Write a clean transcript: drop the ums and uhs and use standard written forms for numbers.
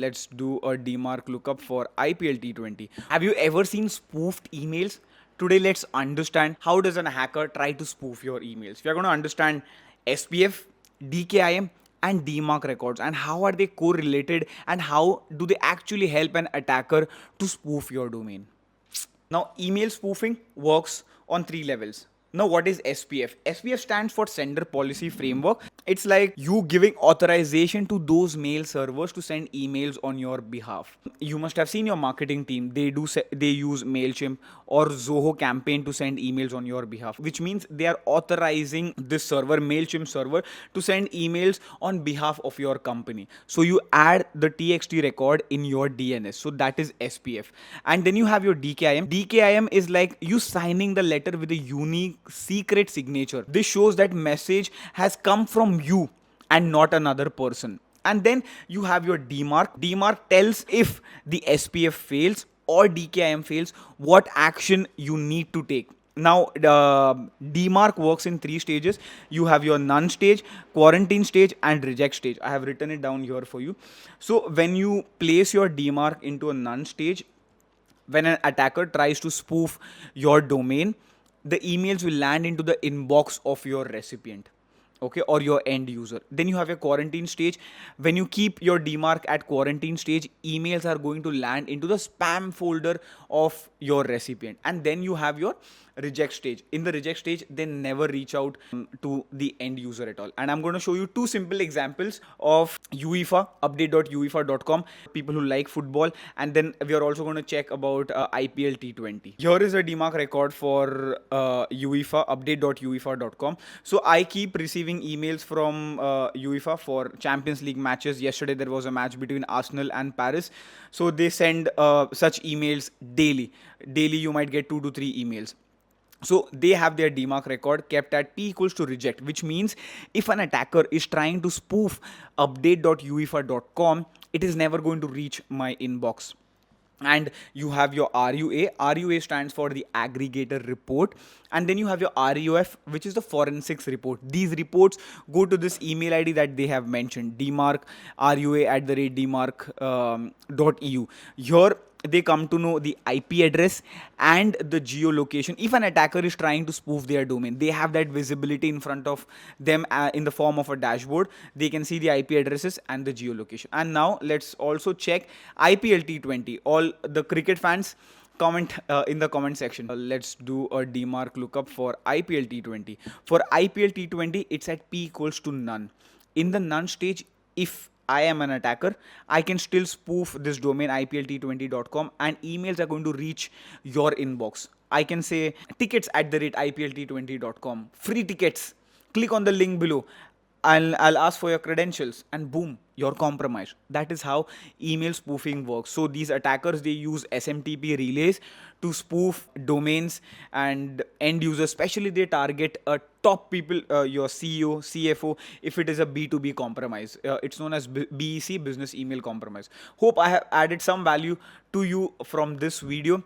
let's do a DMARC lookup for IPL T20. Have you ever seen spoofed emails? Today, let's understand how does a hacker try to spoof your emails. We are going to understand SPF, DKIM, and DMARC records and how are they correlated and how do they actually help an attacker to spoof your domain. Now, email spoofing works on three levels. Now, what is SPF? SPF stands for Sender Policy Framework. It's like you giving authorization to those mail servers to send emails on your behalf. You must have seen your marketing team. They use Mailchimp or Zoho campaign to send emails on your behalf, which means they are authorizing this server, Mailchimp server, to send emails on behalf of your company. So you add the TXT record in your DNS. So that is SPF. And then you have your DKIM. DKIM is like you signing the letter with a unique secret signature. This shows that message has come from you and not another person. And then you have your DMARC. DMARC tells if the SPF fails or DKIM fails, what action you need to take. Now, DMARC works in three stages. You have your none stage, quarantine stage, and reject stage. I have written it down here for you. So when you place your DMARC into a none stage, when an attacker tries to spoof your domain, the emails will land into the inbox of your recipient, okay, or your end user. Then you have your quarantine stage. When you keep your DMARC at quarantine stage, emails are going to land into the spam folder of your recipient. And then you have your reject stage. In the reject stage, they never reach out to the end user at all. And I'm going to show you two simple examples of UEFA, update.uefa.com, people who like football. And then we are also going to check about IPL T20. Here is a DMARC record for UEFA, update.uefa.com. So I keep receiving emails from UEFA for Champions League matches. Yesterday there was a match between Arsenal and Paris. So they send such emails daily. Daily you might get 2 to 3 emails. So they have their DMARC record kept at P equals to reject, which means if an attacker is trying to spoof update.uefa.com, it is never going to reach my inbox. And you have your RUA. RUA stands for the aggregator report. And then you have your RUF, which is the forensics report. These reports go to this email ID that they have mentioned, DMARC, RUA@DMARC.eu. Here, they come to know the IP address and the geolocation. If an attacker is trying to spoof their domain, they have that visibility in front of them in the form of a dashboard. They can see the IP addresses and the geolocation. And now let's also check IPL T20. All the cricket fans, comment in the comment section. Let's do a DMARC lookup for IPL T20. For IPL T20, it's at P equals to none. In the none stage, if I am an attacker, I can still spoof this domain IPLT20.com and emails are going to reach your inbox. I can say tickets@IPLT20.com, free tickets. Click on the link below. I'll ask for your credentials and boom, you're compromised. That is how email spoofing works. So these attackers, they use SMTP relays to spoof domains and end users. Especially they target top people, your CEO, CFO, if it is a B2B compromise. It's known as BEC, business email compromise. Hope I have added some value to you from this video.